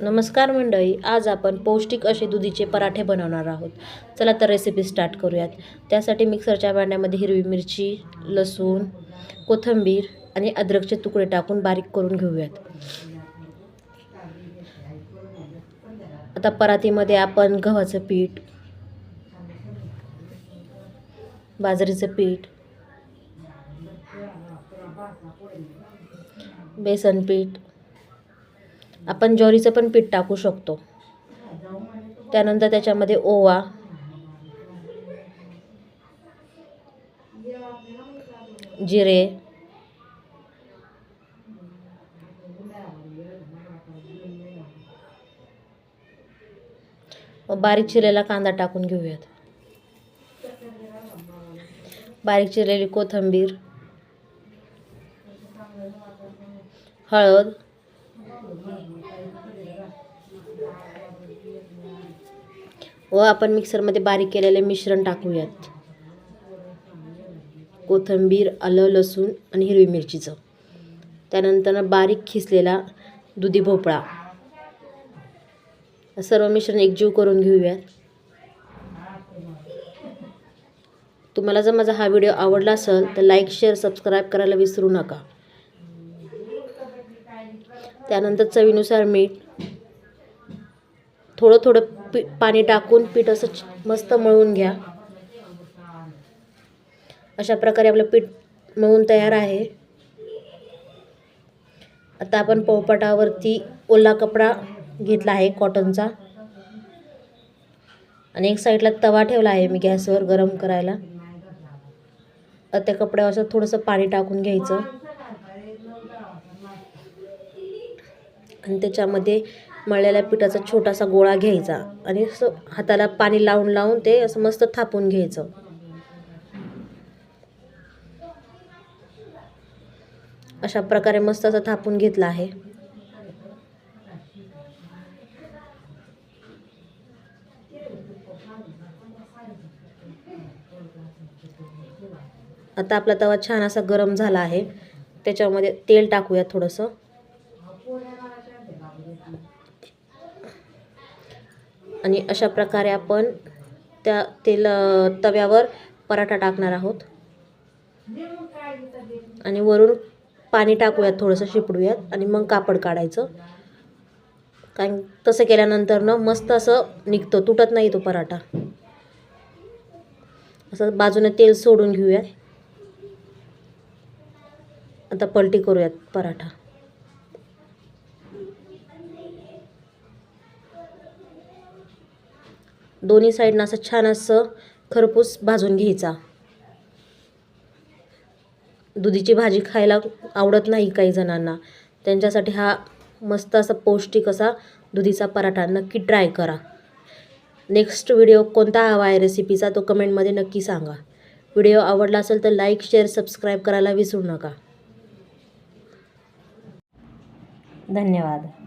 नमस्कार मंडळी, आज आपण पौष्टिक असे दुधीचे पराठे बनवणार आहोत. चला तर रेसिपी स्टार्ट करूयात. त्यासाठी मिक्सरच्या भांड्यामध्ये हिरवी मिरची, लसूण, कोथिंबीर आणि अद्रकचे तुकडे टाकून बारीक करून घेऊयात. आता परातीमध्ये आपण गव्हाचं पीठ, बाजरीचं पीठ, बेसन पीठ, आपण ज्वारीचं पण पीठ टाकू शकतो. त्यानंतर त्याच्यामध्ये ओवा, जिरे, व बारीक चिरलेला कांदा टाकून घेऊयात. बारीक चिरलेली कोथिंबीर, हळद, व आपण मिक्सरमध्ये बारीक केलेले मिश्रण टाकूयात. कोथिंबीर, आलं, लसूण आणि हिरवी मिरचीचं. त्यानंतर बारीक खिसलेला दुधी भोपळा. सर्व मिश्रण एकजीव करून घेऊयात. तुम्हाला जर माझा हा व्हिडिओ आवडला असेल तर लाईक, शेअर, सबस्क्राईब करायला विसरू नका. त्यानंतर चवीनुसार मीठ, थोडं थोडं पाणी टाकून पीठ असं मस्त मळून घ्या. अशा प्रकारे आपलं पीठ मळून तयार आहे. आता आपण पोळपाटावरती ओला कपडा घेतला आहे कॉटनचा आणि एक साईडला तवा ठेवला आहे मी गॅसवर गरम करायला. त्या कपड्यावर असं थोडंसं पाणी टाकून घ्यायचं आणि त्याच्यामध्ये मळलेल्या पिठाचा छोटासा गोळा घ्यायचा आणि असं हाताला पाणी लावून लावून ते असं मस्त थापून घ्यायचं. अशा प्रकारे मस्त असं थापून घेतलं आहे. आता आपला तवा छान असा गरम झाला आहे. त्याच्यामध्ये तेल टाकूया थोडंसं. आणि अशा प्रकारे आपण त्या तव्यावर पराठा टाकणार आहोत आणि वरून पाणी टाकूयात, थोडंसं शिपडूयात आणि मग कापड काढायचं. कारण तसं केल्यानंतर मस्त असं निघतो, तुटत नाही तो पराठा. असं बाजूने तेल सोडून घेऊयात. आता पलटी करूयात पराठा. दोन्ही साईडनं असं छान असं खरपूस भाजून घ्यायचा. दुधीची भाजी खायला आवडत नाही काही जणांना, त्यांच्यासाठी हा मस्त असा पौष्टिक असा दुधीचा पराठा नक्की ट्राय करा. नेक्स्ट व्हिडिओ कोणता हवा आहे रेसिपीचा तो कमेंटमध्ये नक्की सांगा. व्हिडिओ आवडला असेल तर लाईक, शेअर, सबस्क्राईब करायला विसरू नका. धन्यवाद.